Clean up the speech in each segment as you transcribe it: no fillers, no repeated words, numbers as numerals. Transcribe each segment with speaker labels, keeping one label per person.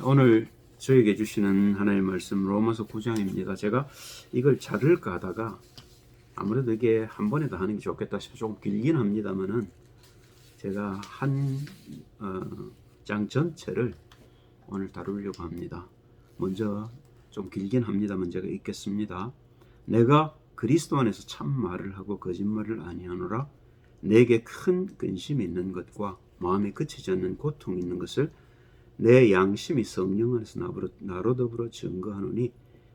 Speaker 1: 오늘 저에게 주시는 하나님의 말씀 로마서 9장입니다. 제가 이걸 자를까 하다가 아무래도 이게 한 번에 다 하는 게 좋겠다 싶어서 조금 길긴 합니다만은 제가 한 장 전체를 오늘 다루려고 합니다. 먼저 좀 길긴 합니다만 제가 읽겠습니다. 내가 그리스도 안에서 참 말을 하고 거짓말을 아니하노라. 내게 큰 근심이 있는 것과 마음에 그치지 않는 고통이 있는 것을 내 양심이 성령 안에서 나로 더불어 증거하노니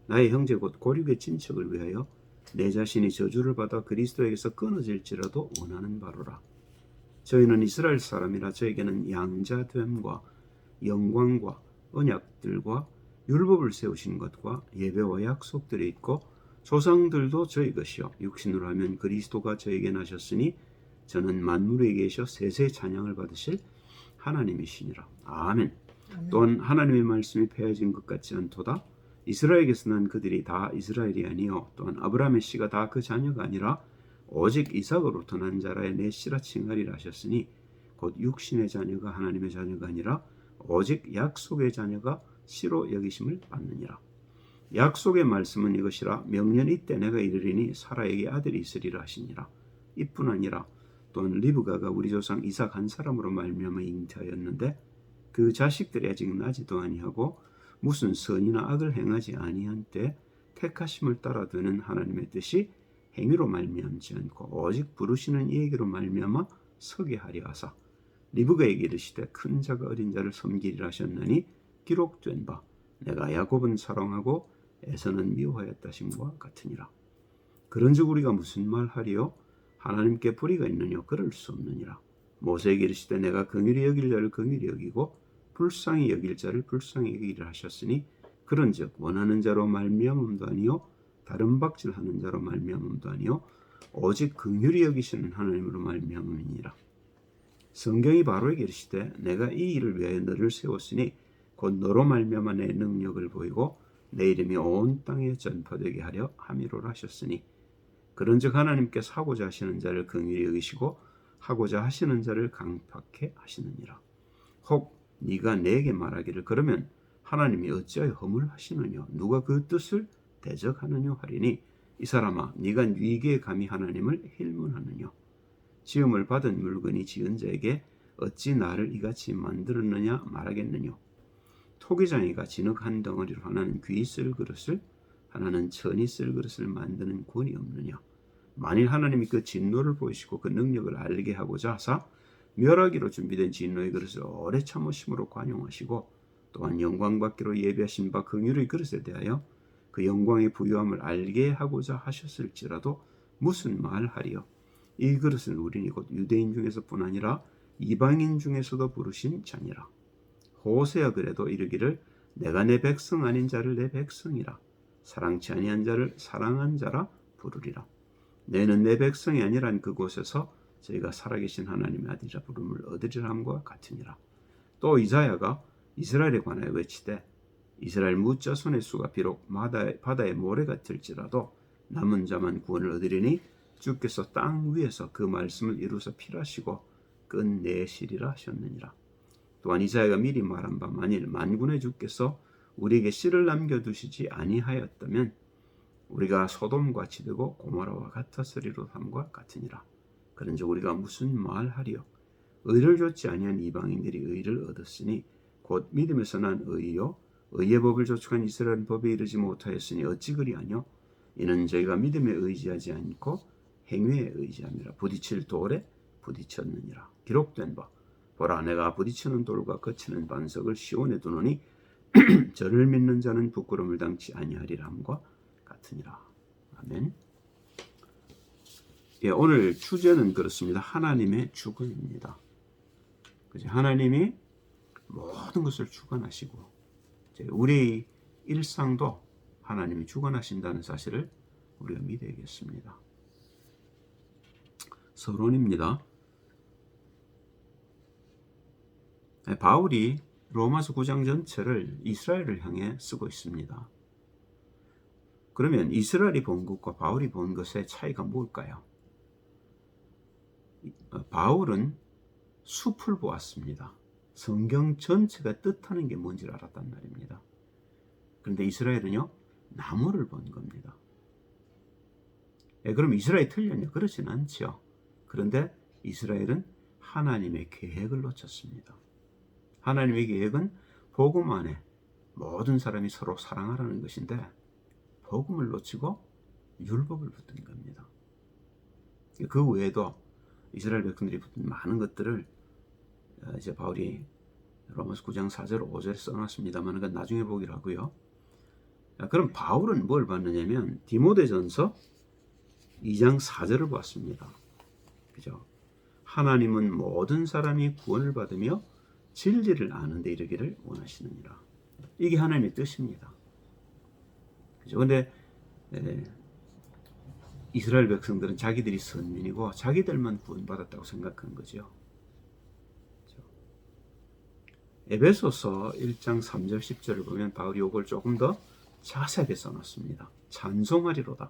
Speaker 1: 나의 형제 곧 고륙의 친척을 위하여 내 자신이 저주를 받아 그리스도에게서 끊어질지라도 원하는 바로라. 저희는 이스라엘 사람이라 저에게는 양자됨과 영광과 언약들과 율법을 세우신 것과 예배와 약속들이 있고 조상들도 저희 것이요 육신으로 하면 그리스도가 저에게 나셨으니 저는 만물에 계셔 세세 찬양을 받으실 하나님이시니라. 아멘. 또한 하나님의 말씀이 폐해진 것 같지 않도다. 이스라엘에게서 난 그들이 다 이스라엘이 아니요 또한 아브라함의 씨가 다 그 자녀가 아니라 오직 이삭으로부터 난 자라에 내 씨라 칭하리라 하셨으니 곧 육신의 자녀가 하나님의 자녀가 아니라 오직 약속의 자녀가 씨로 여기심을 받느니라. 약속의 말씀은 이것이라. 명년 이때 내가 이르리니 사라에게 아들이 있으리라 하시니라. 이뿐 아니라 또한 리브가가 우리 조상 이삭 한 사람으로 말미암아 잉태하였는데 그 자식들이 아직 나지도 아니하고 무슨 선이나 악을 행하지 아니한 때 택하심을 따라드는 하나님의 뜻이 행위로 말미암지 않고 오직 부르시는 이에게로 말미암아 서게 하려 하사 리브가에게 이르시되 큰 자가 어린 자를 섬기리라 하셨나니 기록된 바 내가 야곱은 사랑하고 에서는 미워하였다심과 같으니라. 그런즉 우리가 무슨 말하리요? 하나님께 불의가 있느냐? 그럴 수 없느니라. 모세에게 이르시되 내가 긍휼히 여길 자를 긍휼히 여기고 불쌍히 여길 자를 불쌍히 여기리라 하셨으니 그런즉 원하는 자로 말미암음도 아니요 다른 박질하는 자로 말미암음도 아니요 오직 긍휼히 여기시는 하나님으로 말미암음이니라. 성경이 바로에게 이르시되 내가 이 일을 위하여 너를 세웠으니 곧 너로 말미암아 내 능력을 보이고 내 이름이 온 땅에 전파되게 하려 함이로라 하셨으니 그런즉 하나님께서 하고자 하시는 자를 긍휼히 여기시고 하고자 하시는 자를 강팍해 하시느니라. 혹 네가 내게 말하기를 그러면 하나님이 어찌하여 허물하시느냐? 누가 그 뜻을 대적하느냐 하리니 이 사람아 네가 네게 감히 하나님을 힐문하느냐? 지음을 받은 물건이 지은 자에게 어찌 나를 이같이 만들었느냐 말하겠느냐? 토기장이가 진흙 한 덩어리로 하나는 귀 쓸 그릇을 하나는 천이 쓸 그릇을 만드는 권이 없느냐? 만일 하나님이 그 진노를 보이시고 그 능력을 알게 하고자 하사 멸하기로 준비된 진노의 그릇을 오래 참으심으로 관용하시고 또한 영광 받기로 예비하신 바 긍휼의 그릇에 대하여 그 영광의 부유함을 알게 하고자 하셨을지라도 무슨 말하리요? 이 그릇은 우리니 곧 유대인 중에서뿐 아니라 이방인 중에서도 부르신 자니라. 호세아 그래도 이르기를 내가 내 백성 아닌 자를 내 백성이라 사랑치 아니한 자를 사랑한 자라 부르리라. 내는 내 백성이 아니란 그곳에서 저희가 살아계신 하나님의 아들이라 부름을 얻으리라 함과 같으니라. 또 이사야가 이스라엘에 관하여 외치되 이스라엘 무자손의 수가 비록 바다의 모래 같을지라도 남은 자만 구원을 얻으리니 주께서 땅 위에서 그 말씀을 이루사 필하시고 끝내시리라 하셨느니라. 또한 이사야가 미리 말한 바 만일 만군의 주께서 우리에게 씨를 남겨두시지 아니하였다면 우리가 소돔과 같이 되고 고모라와 같았으리로 함과 같으니라. 그런즉 우리가 무슨 말하리요? 의를 좇지 아니한 이방인들이 의를 얻었으니 곧 믿음에서 난 의요 의의 법을 조축한 이스라엘 법에 이르지 못하였으니 어찌 그리하뇨? 이는 저희가 믿음에 의지하지 않고 행위에 의지함이라. 부딪힐 돌에 부딪혔느니라. 기록된 바 보라 내가 부딪히는 돌과 거치는 반석을 시온에 두노니 저를 믿는 자는 부끄러움을 당치 아니하리라 함과 같으니라. 아멘. 오늘 주제는 그렇습니다. 하나님의 주권입니다. 하나님이 모든 것을 주관하시고 우리 일상도 하나님이 주관하신다는 사실을 우리가 믿어야겠습니다. 서론입니다. 바울이 로마서 9장 전체를 이스라엘을 향해 쓰고 있습니다. 그러면 이스라엘이 본 것과 바울이 본 것의 차이가 뭘까요? 바울은 숲을 보았습니다. 성경 전체가 뜻하는 게 뭔지를 알았단 말입니다. 그런데 이스라엘은요, 나무를 본 겁니다. 그럼 이스라엘이 틀렸냐? 그렇진 않죠. 그런데 이스라엘은 하나님의 계획을 놓쳤습니다. 하나님의 계획은 복음 안에 모든 사람이 서로 사랑하라는 것인데 복음을 놓치고 율법을 붙든 겁니다. 그 외에도 이스라엘 백성들이 붙은 많은 것들을 이제 바울이 로마서 9장 4절 5절에 써놨습니다만 그건 나중에 보기로 하고요. 그럼 바울은 뭘 봤느냐면 디모데전서 2장 4절을 봤습니다. 그죠? 하나님은 모든 사람이 구원을 받으며 진리를 아는 데 이르기를 원하시느니라. 이게 하나님의 뜻입니다. 그죠? 근데 이스라엘 백성들은 자기들이 선민이고 자기들만 구원받았다고 생각한 거죠. 그죠? 에베소서 1장 3절 10절을 보면 바울이 이걸 조금 더 자세하게 써놨습니다. 찬송하리로다.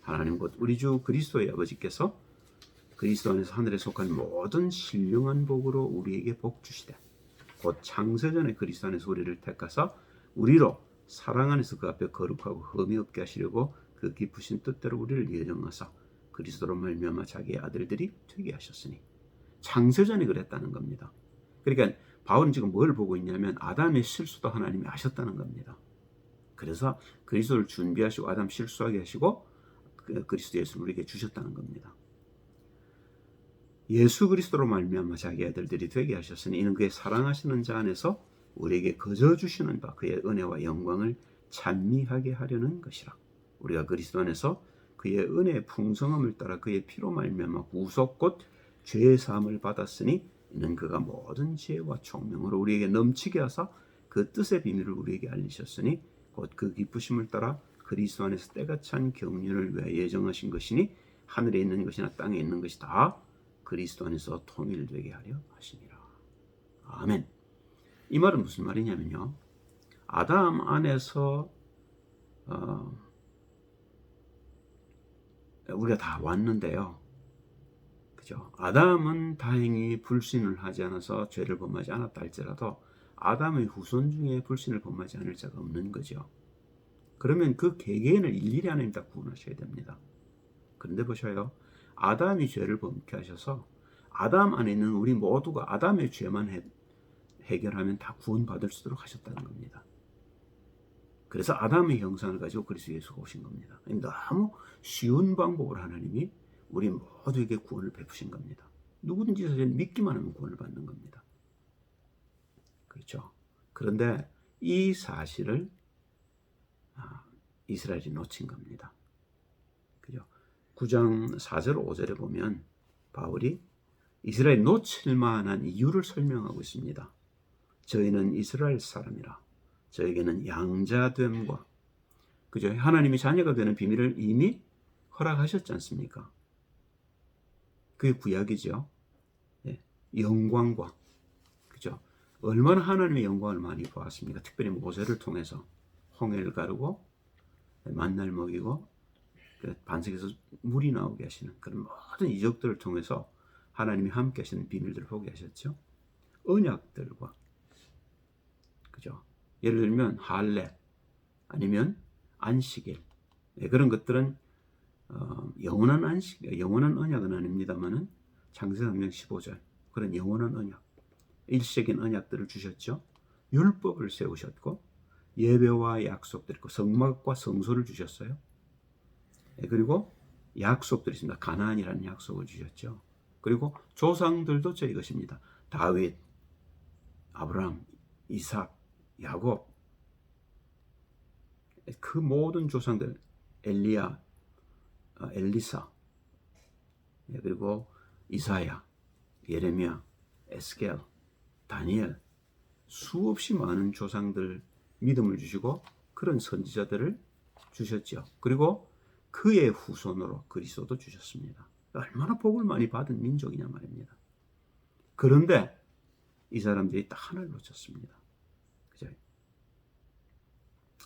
Speaker 1: 하나님 곧 우리 주 그리스도의 아버지께서 그리스도 안에서 하늘에 속한 모든 신령한 복으로 우리에게 복 주시되 곧 창세전에 그리스도 안에서 우리를 택하사 우리로 사랑 안에서 그 앞에 거룩하고 흠이 없게 하시려고 그 깊으신 뜻대로 우리를 예정하사 그리스도로 말미암아 자기의 아들들이 되게 하셨으니 창세전에 그랬다는 겁니다. 그러니까 바울은 지금 뭘 보고 있냐면 아담의 실수도 하나님이 하셨다는 겁니다. 그래서 그리스도를 준비하시고 아담 실수하게 하시고 그리스도 예수를 우리에게 주셨다는 겁니다. 예수 그리스도로 말미암아 자기 아들들이 되게 하셨으니 이는 그의 사랑하시는 자 안에서 우리에게 거저 주시는 바 그의 은혜와 영광을 찬미하게 하려는 것이라. 우리가 그리스도 안에서 그의 은혜의 풍성함을 따라 그의 피로 말미암아 구속 곧 죄의 사함을 받았으니 이는 그가 모든 지혜와 총명으로 우리에게 넘치게 하사 그 뜻의 비밀을 우리에게 알리셨으니 곧 그 기쁘심을 따라 그리스도 안에서 때가 찬 경륜을 위하여 예정하신 것이니 하늘에 있는 것이나 땅에 있는 것이 다 그리스도 안에서 통일되게 하려 하시니라. 아멘. 이 말은 무슨 말이냐면요. 아담 안에서 우리가 다 왔는데요. 그죠? 아담은 다행히 불신을 하지 않아서 죄를 범하지 않았다 할지라도 아담의 후손 중에 불신을 범하지 않을 자가 없는 거죠. 그러면 그 개개인을 일일이 하나님 다 구원하셔야 됩니다. 그런데 보셔요. 아담이 죄를 범케 하셔서 아담 안에 있는 우리 모두가 아담의 죄만 해결하면 다 구원받을 수 있도록 하셨다는 겁니다. 그래서 아담의 형상을 가지고 그리스도 예수가 오신 겁니다. 너무 쉬운 방법으로 하나님이 우리 모두에게 구원을 베푸신 겁니다. 누구든지 사실 믿기만 하면 구원을 받는 겁니다. 그렇죠? 그런데 이 사실을 이스라엘이 놓친 겁니다. 그죠? 9장 4절 5절에 보면 바울이 이스라엘이 놓칠 만한 이유를 설명하고 있습니다. 저희는 이스라엘 사람이라 저에게는 양자됨과 그죠? 하나님이 자녀가 되는 비밀을 이미 허락하셨지 않습니까? 그게 구약이죠. 네. 영광과 그죠? 얼마나 하나님의 영광을 많이 보았습니까? 특별히 모세를 통해서 홍해를 가르고 만나를 먹이고 반석에서 물이 나오게 하시는 그런 모든 이적들을 통해서 하나님이 함께 하시는 비밀들을 보게 하셨죠. 언약들과 그죠? 예를 들면 할례 아니면 안식일 그런 것들은 영원한 안식, 영원한 언약은 아닙니다만은 창세기 3장 15절 그런 영원한 언약, 일시적인 언약들을 주셨죠. 율법을 세우셨고 예배와 약속들 있고 성막과 성소를 주셨어요. 그리고 약속들이 있습니다. 가나안이라는 약속을 주셨죠. 그리고 조상들도 저희 것입니다. 다윗, 아브라함, 이삭, 야곱 그 모든 조상들 엘리야, 엘리사 그리고 이사야, 예레미야, 에스겔, 다니엘 수없이 많은 조상들 믿음을 주시고 그런 선지자들을 주셨죠. 그리고 그의 후손으로 그리스도도 주셨습니다. 얼마나 복을 많이 받은 민족이냐 말입니다. 그런데 이 사람들이 딱 하나를 놓쳤습니다. 그죠?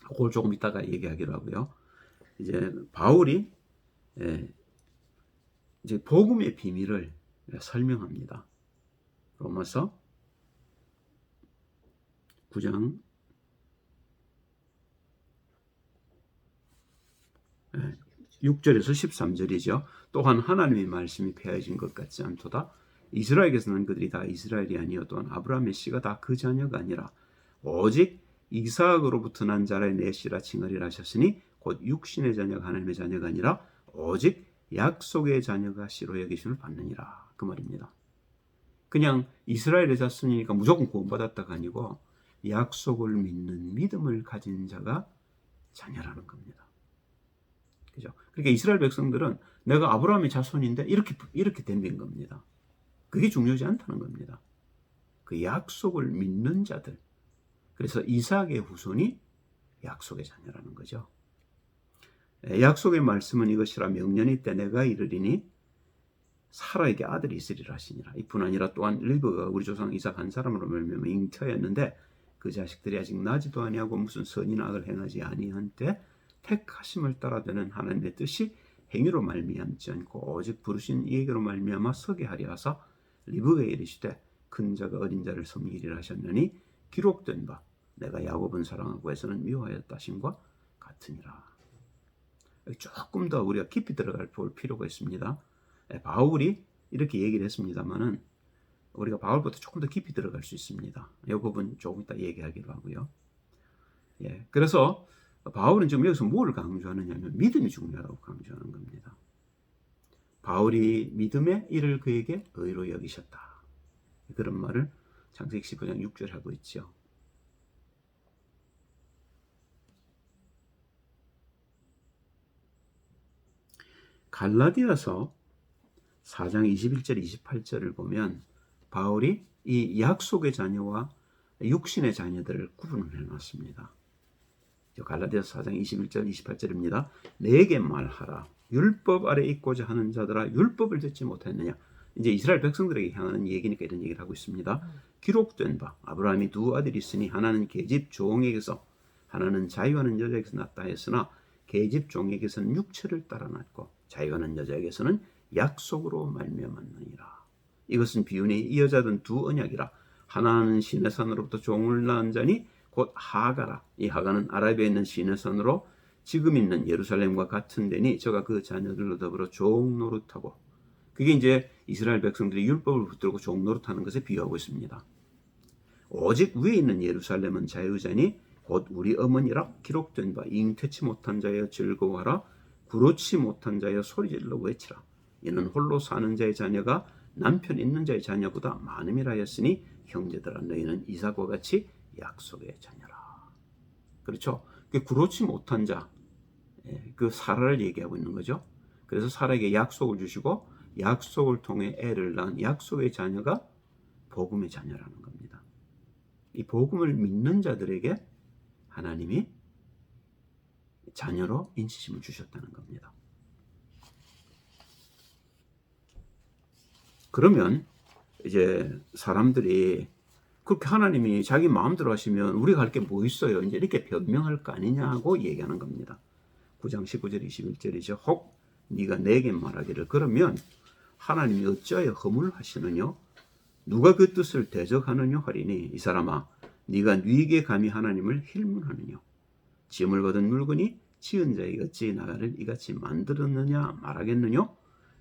Speaker 1: 그걸 조금 이따가 얘기하기로 하고요. 이제 바울이 이제 복음의 비밀을 설명합니다. 로마서 9장 6절에서 13절이죠. 또한 하나님의 말씀이 폐하여진 것 같지 않도다. 이스라엘에게서는 그들이 다 이스라엘이 아니요 또한 아브라함의 씨가 다 그 자녀가 아니라 오직 이삭으로부터 난 자라의 내 씨라 칭하리라 하셨으니 곧 육신의 자녀가 하나님의 자녀가 아니라 오직 약속의 자녀가 씨로 여기심을 받느니라. 그 말입니다. 그냥 이스라엘의 자손이니까 무조건 구원받았다가 아니고 약속을 믿는 믿음을 가진 자가 자녀라는 겁니다. 그죠? 그러니까 이스라엘 백성들은 내가 아브라함의 자손인데 이렇게 덤빈 겁니다. 그게 중요하지 않다는 겁니다. 그 약속을 믿는 자들. 그래서 이삭의 후손이 약속의 자녀라는 거죠. 약속의 말씀은 이것이라 명년이 때 내가 이르리니 사라에게 아들이 있으리라 하시니라. 이뿐 아니라 또한 리브가 우리 조상 이삭 한 사람으로 말미암아 잉태였는데 그 자식들이 아직 나지도 아니하고 무슨 선이나 악을 행하지 아니한 때 택하심을 따라 되는 하나님의 뜻이 행위로 말미암지 않고 오직 부르신 이에게로 말미암아 서게 하려 하사 리브가 이르시되 큰 자가 어린 자를 섬기리라 하셨느니 기록된 바 내가 야곱은 사랑하고 에서는 미워하였다 하심과 같으니라. 조금 더 우리가 깊이 들어갈 필요가 있습니다. 바울이 이렇게 얘기를 했습니다만은 우리가 바울보다 조금 더 깊이 들어갈 수 있습니다. 이 부분 조금 이따 얘기하기로 하고요. 그래서 바울은 지금 여기서 뭘 강조하느냐면 믿음이 중요하다고 강조하는 겁니다. 바울이 믿음의 일을 그에게 의로 여기셨다. 그런 말을 창세기 15장 6절에 하고 있죠. 갈라디아서 4장 21절 28절을 보면 바울이 이 약속의 자녀와 육신의 자녀들을 구분을 해놨습니다. 갈라디아서 4장 21절 28절입니다. 내게 말하라. 율법 아래 있고자 하는 자들아 율법을 듣지 못했느냐. 이제 이스라엘 백성들에게 향하는 얘기니까 이런 얘기를 하고 있습니다. 기록된 바 아브라함이 두 아들이 있으니 하나는 계집 종에게서 하나는 자유하는 여자에게서 났다 했으나 계집 종에게서는 육체를 따라 났고 자유하는 여자에게서는 약속으로 말미암았느니라. 이것은 비유니 이 여자든 두 언약이라. 하나는 시내산으로부터 종을 낳은 자니 곧 하가라. 이 하가는 아라비아에 있는 시내산으로 지금 있는 예루살렘과 같은 데니 저가 그 자녀들로 더불어 종 노릇하고. 그게 이제 이스라엘 백성들이 율법을 붙들고 종 노릇하는 것에 비유하고 있습니다. 오직 위에 있는 예루살렘은 자유자니 곧 우리 어머니라. 기록된 바 잉태치 못한 자여 즐거워하라. 구로치 못한 자여 소리질러 외치라. 이는 홀로 사는 자의 자녀가 남편 있는 자의 자녀보다 많음이라 하였으니 형제들아 너희는 이삭과 같이 약속의 자녀라. 그렇죠? 구로치 못한 자, 그 사라를 얘기하고 있는 거죠. 그래서 사라에게 약속을 주시고 약속을 통해 애를 낳은 약속의 자녀가 복음의 자녀라는 겁니다. 이 복음을 믿는 자들에게 하나님이 자녀로 인치심을 주셨다는 겁니다. 그러면 이제 사람들이 그렇게 하나님이 자기 마음대로 하시면 우리가 할 게 뭐 있어요? 이제 이렇게 변명할 거 아니냐고 얘기하는 겁니다. 9장 19절 21절이죠. 혹 네가 내게 말하기를 그러면 하나님이 어찌하여 허물하시느냐? 누가 그 뜻을 대적하느냐 하리니 이 사람아 네가 네게 감히 하나님을 힐문하느냐? 짐을 거둔 물건이 지은 자에게 어찌 나를 이같이 만들었느냐 말하겠느냐?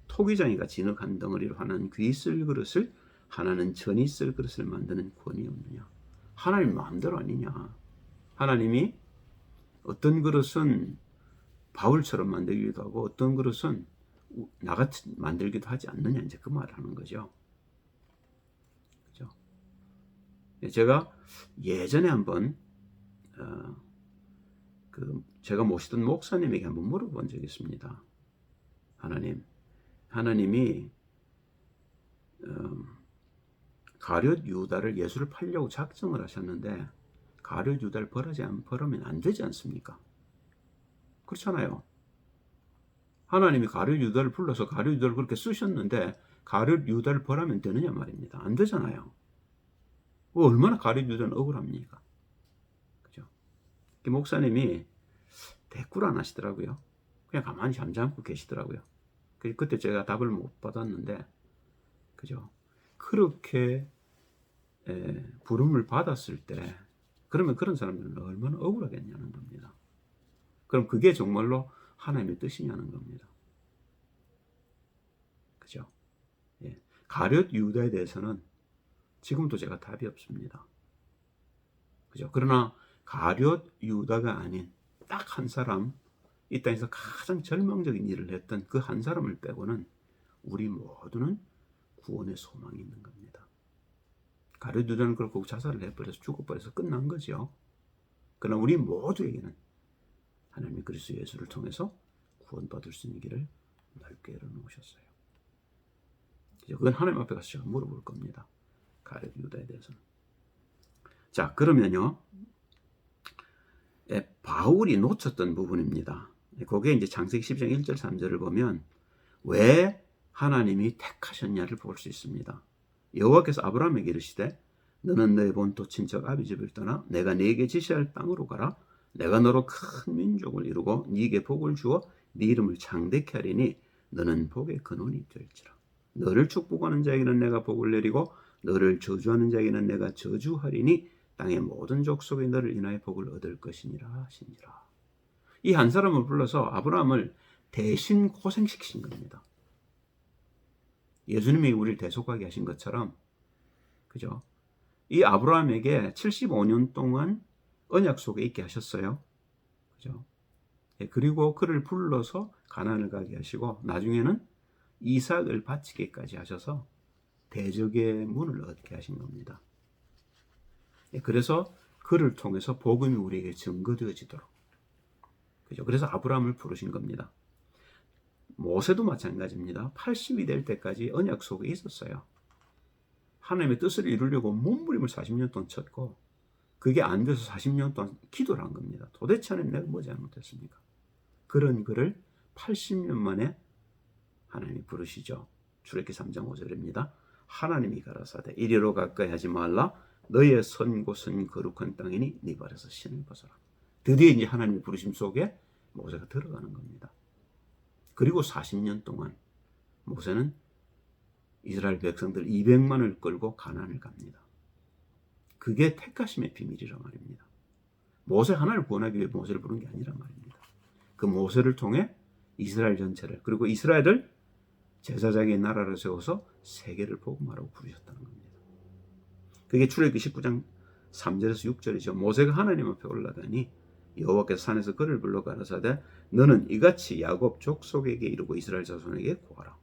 Speaker 1: 토기장이가 진흙 한 덩어리로 하나는 귀 쓸 그릇을 하나는 전이 쓸 그릇을 만드는 권이 없느냐? 하나님 마음대로 아니냐? 하나님이 어떤 그릇은 바울처럼 만들기도 하고 어떤 그릇은 나같이 만들기도 하지 않느냐? 이제 그 말을 하는 거죠. 그죠? 제가 예전에 한번 제가 모시던 목사님에게 한번 물어본 적이 있습니다. 하나님이 가룟 유다를 예수를 팔려고 작정을 하셨는데 가룟 유다를 벌으면 안 되지 않습니까? 그렇잖아요. 하나님이 가룟 유다를 불러서 가룟 유다를 그렇게 쓰셨는데 가룟 유다를 벌하면 되느냐 말입니다. 안 되잖아요. 얼마나 가룟 유다는 억울합니까? 그죠? 목사님이 대꾸를 안 하시더라고요. 그냥 가만히 잠잠고 계시더라고요. 그때 제가 답을 못 받았는데, 그죠? 그렇게 부름을 받았을 때 그러면 그런 사람들은 얼마나 억울하겠냐는 겁니다. 그럼 그게 정말로 하나님의 뜻이냐는 겁니다. 그죠? 예. 가룟 유다에 대해서는 지금도 제가 답이 없습니다. 그죠? 그러나 가룟 유다가 아닌 딱 한 사람, 이 땅에서 가장 절망적인 일을 했던 그 한 사람을 빼고는 우리 모두는 구원의 소망이 있는 겁니다. 가룟 유다는 결국 자살을 해버려서 죽어버려서 끝난 거죠. 그러나 우리 모두에게는 하나님이 그리스도 예수를 통해서 구원받을 수 있는 길을 넓게 열어놓으셨어요. 그건 하나님 앞에 가서 제가 물어볼 겁니다. 가룟 유다에 대해서는. 자, 그러면요, 바울이 놓쳤던 부분입니다. 그게 이제 창세기 10장 1절 3절을 보면 왜 하나님이 택하셨냐를 볼 수 있습니다. 여호와께서 아브라함에게 이르시되 너는 너의 본토 친척 아비집을 떠나 내가 네게 지시할 땅으로 가라. 내가 너로 큰 민족을 이루고 네게 복을 주어 네 이름을 창대케 하리니 너는 복의 근원이 될지라. 너를 축복하는 자에게는 내가 복을 내리고 너를 저주하는 자에게는 내가 저주하리니 땅의 모든 족속이 너를 인하여 복을 얻을 것이니라 하시니라. 이 한 사람을 불러서 아브라함을 대신 고생시키신 겁니다. 예수님이 우리를 대속하게 하신 것처럼, 그죠? 이 아브라함에게 75년 동안 언약 속에 있게 하셨어요. 그죠? 그리고 그를 불러서 가나안을 가게 하시고 나중에는 이삭을 바치게까지 하셔서 대적의 문을 얻게 하신 겁니다. 그래서 그를 통해서 복음이 우리에게 증거되어지도록, 그죠? 그래서 아브라함을 부르신 겁니다. 모세도 마찬가지입니다. 80이 될 때까지 언약 속에 있었어요. 하나님의 뜻을 이루려고 몸부림을 40년 동안 쳤고 그게 안 돼서 40년 동안 기도를 한 겁니다. 도대체 하나님 내가 뭐 잘못했습니까? 그런 그를 80년 만에 하나님이 부르시죠. 출애굽기 3장 5절입니다. 하나님이 가라사대 이리로 가까이 하지 말라. 너의 선 곳은 거룩한 땅이니 네 발에서 신을 벗어라. 드디어 이제 하나님의 부르심 속에 모세가 들어가는 겁니다. 그리고 40년 동안 모세는 이스라엘 백성들 200만을 끌고 가나안을 갑니다. 그게 택하심의 비밀이란 말입니다. 모세 하나를 구원하기 위해 모세를 부른 게 아니란 말입니다. 그 모세를 통해 이스라엘 전체를, 그리고 이스라엘을 제사장의 나라를 세워서 세계를 복음하라고 부르셨다는 겁니다. 그게 출애굽기 19장 3절에서 6절이죠. 모세가 하나님 앞에 올라가니 여호와께서 산에서 그를 불러 가라사대 너는 이같이 야곱 족속에게 이르고 이스라엘 자손에게 구하라.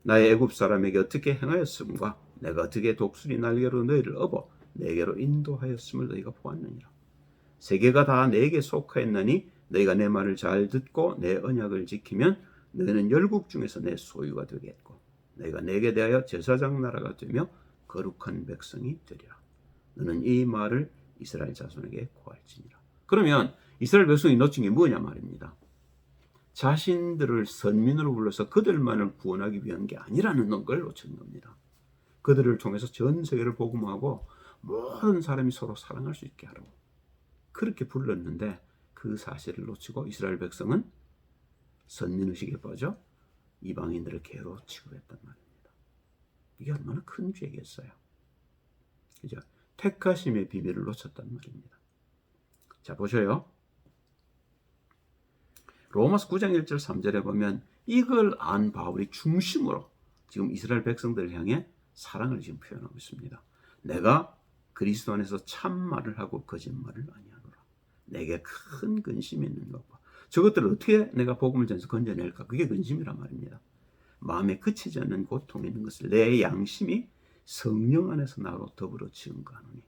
Speaker 1: 나의 애굽 사람에게 어떻게 행하였음과 내가 어떻게 독수리 날개로 너희를 업어 내게로 인도하였음을 너희가 보았느니라. 세계가 다 내게 속하였나니 너희가 내 말을 잘 듣고 내 언약을 지키면 너희는 열국 중에서 내 소유가 되겠고 너희가 내게 대하여 제사장 나라가 되며 거룩한 백성이 되리라. 너는 이 말을 이스라엘 자손에게 고할지니라. 그러면 이스라엘 백성이 놓친 게 뭐냐 말입니다. 자신들을 선민으로 불러서 그들만을 구원하기 위한 게 아니라는 걸 놓친 겁니다. 그들을 통해서 전 세계를 복음하고 모든 사람이 서로 사랑할 수 있게 하라고 그렇게 불렀는데 그 사실을 놓치고 이스라엘 백성은 선민의식에 빠져 이방인들을 개로 취급했단 말입니다. 이게 얼마나 큰 죄겠어요. 그죠? 택하심의 비밀을 놓쳤단 말입니다. 자, 보셔요. 로마서 9장 1절 3절에 보면 이걸 안 바울이 중심으로 지금 이스라엘 백성들을 향해 사랑을 지금 표현하고 있습니다. 내가 그리스도 안에서 참말을 하고 거짓말을 아니하노라. 내게 큰 근심이 있는 것 봐. 저것들을 어떻게 내가 복음을 전해서 건져낼까? 그게 근심이란 말입니다. 마음에 그치지 않는 고통이 있는 것을 내 양심이 성령 안에서 나로 더불어 증거하노니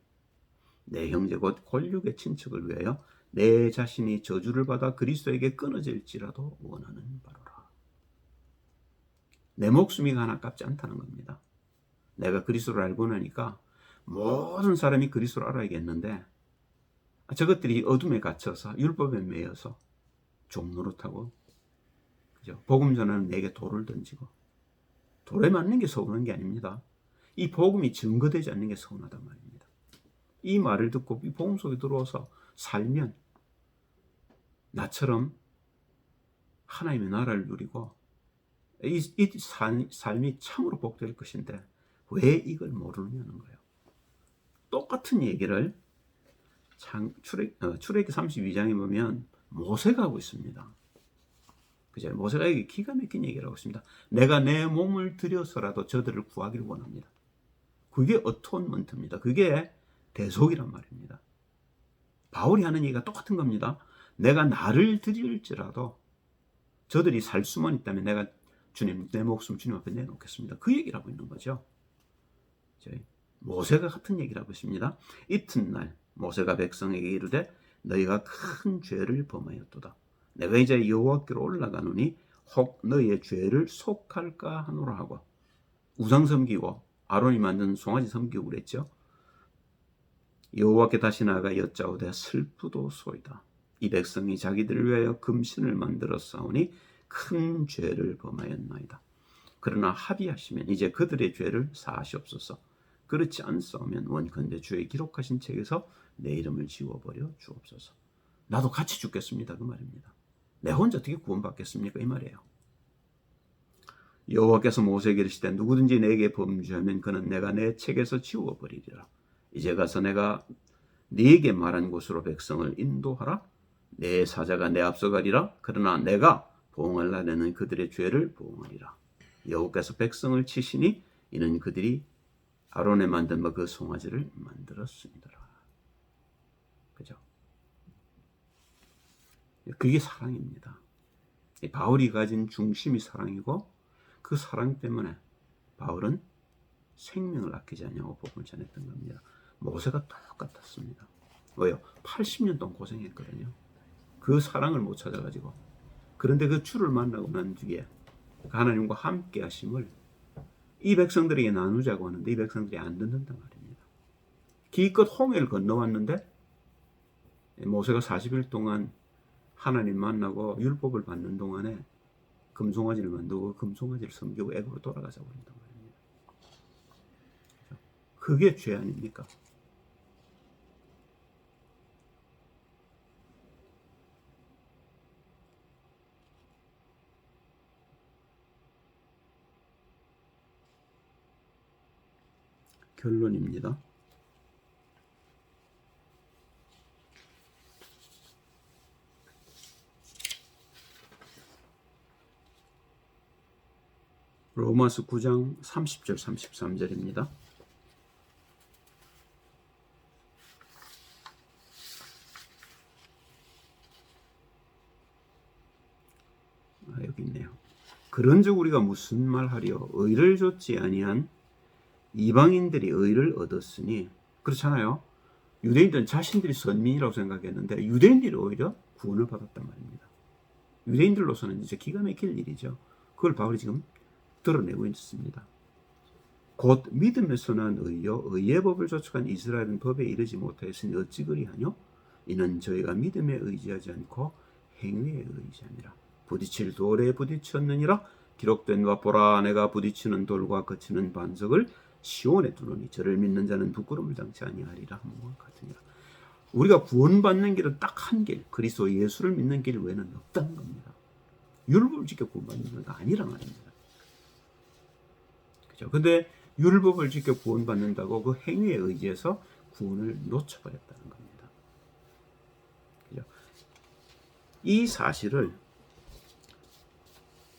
Speaker 1: 내 형제 곧 권력의 친척을 위하여 내 자신이 저주를 받아 그리스도에게 끊어질지라도 원하는 바로라. 내 목숨이 하나 값지 않다는 겁니다. 내가 그리스도를 알고 나니까 모든 사람이 그리스도를 알아야겠는데 저것들이 어둠에 갇혀서 율법에 매여서 종노릇하고, 그죠? 복음 전하는 내게 돌을 던지고 돌에 맞는 게 서운한 게 아닙니다. 이 복음이 증거되지 않는 게 서운하단 말입니다. 이 말을 듣고 이 복음 속에 들어와서 살면 나처럼 하나님의 나라를 누리고 이 삶이 참으로 복될 것인데 왜 이걸 모르느냐는 거예요. 똑같은 얘기를 출애굽기 32장에 보면 모세가 하고 있습니다. 그죠? 모세가 여기 기가 막힌 얘기를 하고 있습니다. 내가 내 몸을 들여서라도 저들을 구하기를 원합니다. 그게 어톤먼트입니다. 그게 대속이란 말입니다. 바울이 하는 얘기가 똑같은 겁니다. 내가 나를 드릴지라도 저들이 살 수만 있다면 내가 주님, 내 목숨 주님 앞에 내놓겠습니다. 그 얘기를 하고 있는 거죠. 모세가 같은 얘기를 하고 있습니다. 이튿날 모세가 백성에게 이르되 너희가 큰 죄를 범하였도다. 내가 이제 여호와께로 올라가노니 혹 너희의 죄를 속할까 하노라 하고 우상 섬기고 아론이 만든 송아지 섬기고 그랬죠. 여호와께 다시 나아가 여짜오되 슬프도소이다. 이 백성이 자기들을 위하여 금신을 만들어 싸우니 큰 죄를 범하였나이다. 그러나 합의하시면 이제 그들의 죄를 사하시옵소서. 그렇지 않사오면 원컨대 주의 기록하신 책에서 내 이름을 지워버려 주옵소서. 나도 같이 죽겠습니다. 그 말입니다. 내 혼자 어떻게 구원받겠습니까? 이 말이에요. 여호와께서 모세에게 이르시되 누구든지 내게 범죄하면 그는 내가 내 책에서 지워버리리라. 이제 가서 내가 네게 말한 곳으로 백성을 인도하라. 내 사자가 내 앞서 가리라. 그러나 내가 보응할 날에는 그들의 죄를 보응하리라. 여호와께서 백성을 치시니 이는 그들이 아론의 만든 그 송아지를 만들었습니다. 그죠? 그게 사랑입니다. 바울이 가진 중심이 사랑이고 그 사랑 때문에 바울은 생명을 아끼지 않냐고 복음을 전했던 겁니다. 모세가 똑같았습니다. 왜요? 80년 동안 고생했거든요. 그 사랑을 못 찾아가지고. 그런데 그 주를 만나고 난 뒤에 하나님과 함께 하심을 이 백성들에게 나누자고 하는데 이 백성들이 안 듣는단 말입니다. 기껏 홍해를 건너왔는데 모세가 40일 동안 하나님 만나고 율법을 받는 동안에 금송아지를 만들고 금송아지를 섬기고 애굽으로 돌아가자고 한단 말입니다. 그게 죄 아닙니까? 결론입니다. 로마서 9장 30절 33절입니다. 여기 있네요. 그런즉 우리가 무슨 말하리요? 의를 좇지 아니한 이방인들이 의를 얻었으니 그렇잖아요. 유대인들은 자신들이 선민이라고 생각했는데 유대인들이 오히려 구원을 받았단 말입니다. 유대인들로서는 이제 기가 막힐 일이죠. 그걸 바울이 지금 드러내고 있습니다. 곧 믿음에서 난 의요 의의 법을 좇아간 이스라엘은 법에 이르지 못하였으니 어찌 그리하뇨? 이는 저희가 믿음에 의지하지 않고 행위에 의지하니라. 부딪힐 돌에 부딪혔느니라. 기록된 바 보라 내가 부딪히는 돌과 거치는 반석을 시온에 두노니 저를 믿는 자는 부끄러움을 당치 아니하리라 함과 같으니라. 우리가 구원받는 길은 딱 한 길, 그리스도 예수를 믿는 길 외에는 없다는 겁니다. 율법을 지켜 구원받는 건 아니란 말입니다. 그죠? 근데 율법을 지켜 구원받는다고 그 행위에 의지해서 구원을 놓쳐버렸다는 겁니다. 그죠? 이 사실을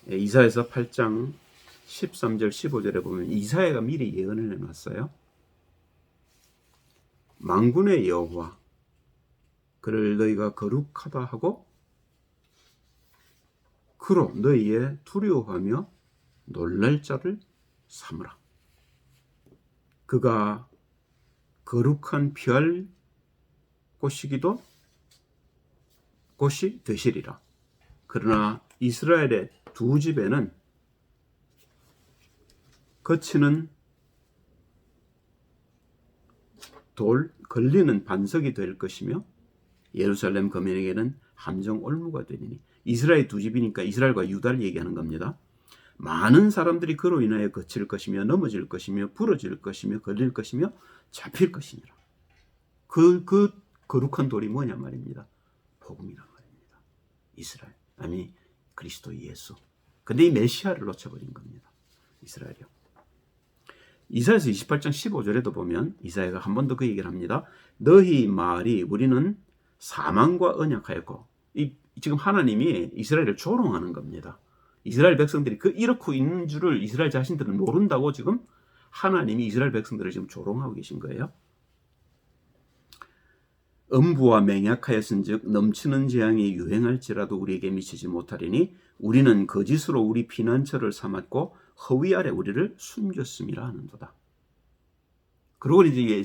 Speaker 1: 이사야서 8장 13절 15절에 보면 이사야가 미리 예언을 해놨어요. 만군의 여호와 그를 너희가 거룩하다 하고 그로 너희의 두려워하며 놀랄 자를 삼으라. 그가 거룩한 피할 곳이기도 곳이 되시리라. 그러나 이스라엘의 두 집에는 거치는 돌 걸리는 반석이 될 것이며 예루살렘 거민에게는 함정 올무가 되리니 이스라엘 두 집이니까 이스라엘과 유다를 얘기하는 겁니다. 많은 사람들이 그로 인하여 거칠 것이며 넘어질 것이며 부러질 것이며 걸릴 것이며 잡힐 것이니라. 그 거룩한 돌이 뭐냐 말입니다. 복음이란 말입니다. 이스라엘 아니 그리스도 예수. 근데 이 메시아를 놓쳐버린 겁니다. 이스라엘이요. 이사야서 28장 15절에도 보면 이사야가 한 번 더 그 얘기를 합니다. 너희 말이 우리는 사망과 언약하였고, 지금 하나님이 이스라엘을 조롱하는 겁니다. 이스라엘 백성들이 이렇게 있는 줄을 이스라엘 자신들은 모른다고 지금 하나님이 이스라엘 백성들을 지금 조롱하고 계신 거예요. 음부와 맹약하였은즉 넘치는 재앙이 유행할지라도 우리에게 미치지 못하리니 우리는 거짓으로 우리 피난처를 삼았고 허위 아래 우리를 숨겼음이라 하는도다. 그러고 이제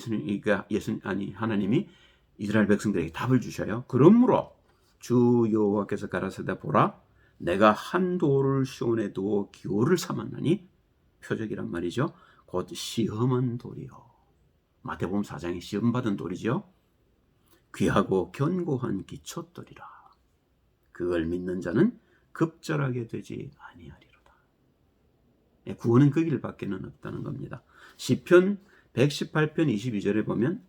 Speaker 1: 하나님이 이스라엘 백성들에게 답을 주셔요. 그러므로 주 여호와께서 가라사대 보라, 내가 한 돌을 시온에 두어 기호를 삼았나니, 표적이란 말이죠. 곧 시험한 돌이요. 마태복음 4장에 시험 받은 돌이죠. 귀하고 견고한 기초돌이라. 그걸 믿는 자는 급절하게 되지 아니하리로다. 구원은 그 길밖에는 없다는 겁니다. 시편 118편 22절에 보면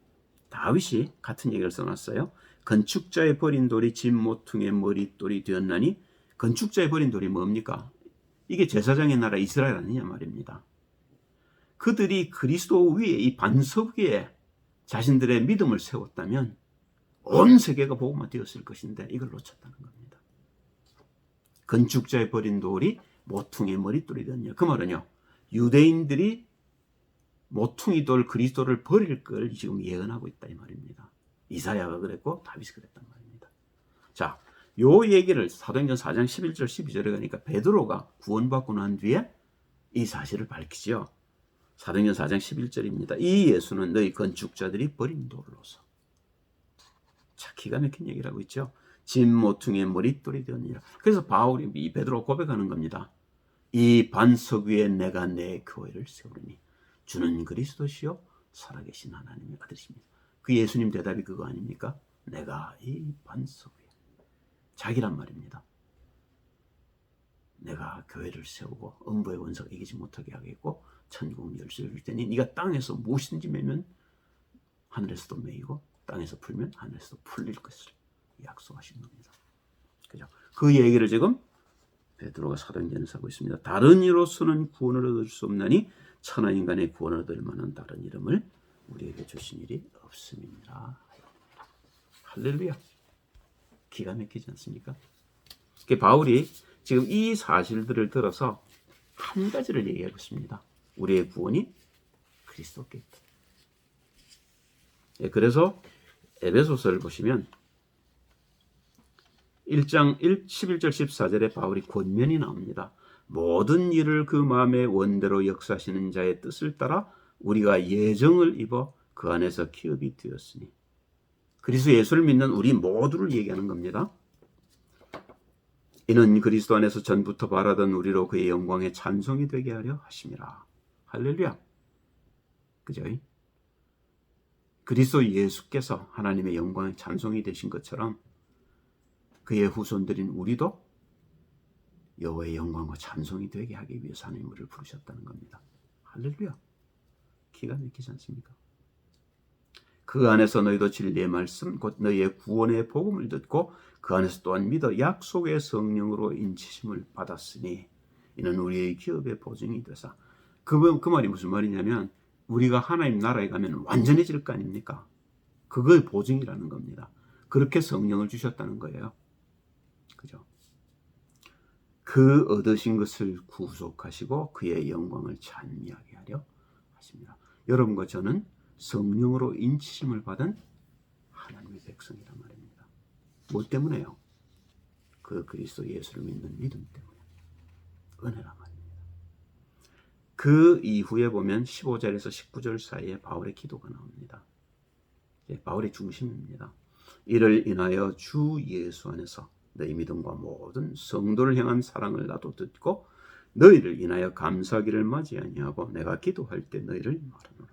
Speaker 1: 다윗이 같은 얘기를 써놨어요. 건축자의 버린 돌이 집 모퉁이의 머릿돌이 되었나니, 건축자의 버린 돌이 뭡니까? 이게 제사장의 나라 이스라엘 아니냐 말입니다. 그들이 그리스도 위에, 이 반석 위에 자신들의 믿음을 세웠다면 온 세계가 복음화 되었을 것인데 이걸 놓쳤다는 겁니다. 건축자의 버린 돌이 모퉁이의 머릿돌이 되었냐. 그 말은요, 유대인들이 모퉁이 돌 그리스도를 버릴 걸 지금 예언하고 있다 이 말입니다. 이사야가 그랬고 다윗이 그랬단 말입니다. 자, 요 얘기를 사도행전 4장 11절 12절에 가니까 베드로가 구원받고 난 뒤에 이 사실을 밝히지요. 사도행전 4장 11절입니다. 이 예수는 너희 건축자들이 버린 돌로서. 자, 기가 막힌 얘기를 하고 있죠. 집 모퉁이의 머릿돌이 되었느니라. 그래서 바울이, 이 베드로가 고백하는 겁니다. 이 반석 위에 내가 내 교회를 세우리니 주는 그리스도시요 살아계신 하나님의 아들이십니다. 그 예수님 대답이 그거 아닙니까? 내가 이 반석 위에, 자기란 말입니다. 내가 교회를 세우고 음부의 원수가 이기지 못하게 하겠고 천국 열쇠를 줄 테니 네가 땅에서 무엇이든지 매면 하늘에서도 매이고 땅에서 풀면 하늘에서도 풀릴 것을 약속하신 겁니다. 그죠? 그 얘기를 지금 베드로가 사도행전에서 하고 있습니다. 다른 이로서는 구원을 얻을 수 없나니 천하 인간의 구원을 얻을 만한 다른 이름을 우리에게 주신 일이 없음이니라. 할렐루야. 기가 막히지 않습니까? 바울이 지금 이 사실들을 들어서 한 가지를 얘기하고 있습니다. 우리의 구원이 그리스도께 있다. 그래서 에베소서를 보시면 1장 11절 14절에 바울이 권면이 나옵니다. 모든 일을 그 마음의 원대로 역사하시는 자의 뜻을 따라 우리가 예정을 입어 그 안에서 기업이 되었으니, 그리스도 예수를 믿는 우리 모두를 얘기하는 겁니다. 이는 그리스도 안에서 전부터 바라던 우리로 그의 영광에 찬송이 되게 하려 하심이라. 할렐루야. 그죠? 그리스도 예수께서 하나님의 영광의 찬송이 되신 것처럼 그의 후손들인 우리도 여호와의 영광과 찬송이 되게 하기 위해서 하나님 우리를 부르셨다는 겁니다. 할렐루야. 기가 막히지 않습니까? 그 안에서 너희도 진리의 말씀 곧 너희의 구원의 복음을 듣고 그 안에서 또한 믿어 약속의 성령으로 인치심을 받았으니 이는 우리의 기업의 보증이 되사. 그 말이 무슨 말이냐면 우리가 하나님 나라에 가면 완전해질 거 아닙니까? 그걸 보증이라는 겁니다. 그렇게 성령을 주셨다는 거예요. 그죠? 그 얻으신 것을 구속하시고 그의 영광을 찬미하게 하려 하십니다. 여러분과 저는 성령으로 인치심을 받은 하나님의 백성이란 말입니다. 무엇 때문에요? 그 그리스도 예수를 믿는 믿음 때문에. 은혜란 말입니다. 그 이후에 보면 15절에서 19절 사이에 바울의 기도가 나옵니다. 바울의 중심입니다. 이를 인하여 주 예수 안에서 너희 믿음과 모든 성도를 향한 사랑을 나도 듣고 너희를 인하여 감사하기를 맞이 아니하고 내가 기도할 때 너희를 말하노라.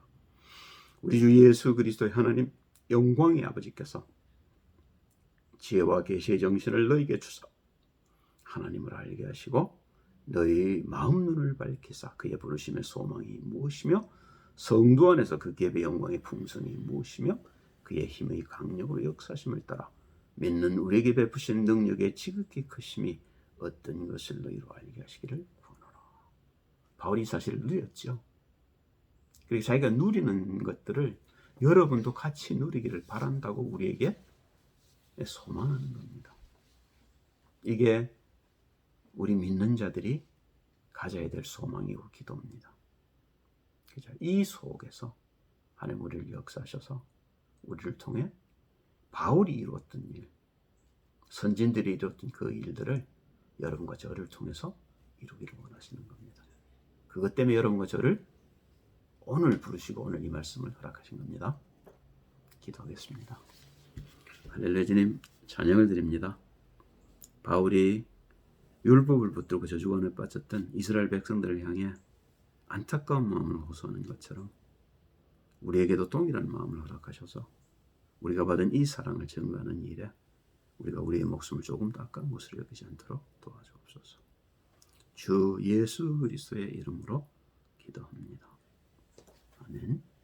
Speaker 1: 우리 주 예수 그리스도의 하나님 영광의 아버지께서 지혜와 계시의 정신을 너희에게 주사 하나님을 알게 하시고 너희 마음 눈을 밝히사 그의 부르심의 소망이 무엇이며 성도 안에서 그 기업의 영광의 풍성이 무엇이며 그의 힘의 강력으로 역사심을 따라 믿는 우리에게 베푸신 능력의 지극히 크심이 어떤 것을 너희로 알게 하시기를 구하노라. 바울이 사실을 누렸죠. 그리고 자기가 누리는 것들을 여러분도 같이 누리기를 바란다고 우리에게 소망하는 겁니다. 이게 우리 믿는 자들이 가져야 될 소망이고 기도입니다. 이 속에서 하나님 우리를 역사하셔서 우리를 통해 바울이 이루었던 일, 선진들이 이루었던 그 일들을 여러분과 저를 통해서 이루기를 원하시는 겁니다. 그것 때문에 여러분과 저를 오늘 부르시고 오늘 이 말씀을 허락하신 겁니다. 기도하겠습니다. 할렐루야. 주님 찬양을 드립니다. 바울이 율법을 붙들고 저주권에 빠졌던 이스라엘 백성들을 향해 안타까운 마음을 호소하는 것처럼 우리에게도 동일한 마음을 허락하셔서 우리가 받은 이 사랑을 증거하는 일에 우리가 우리의 목숨을 조금 더 아까운 것으로 여기지 않도록 도와주옵소서. 주 예수 그리스도의 이름으로 기도합니다. 아멘.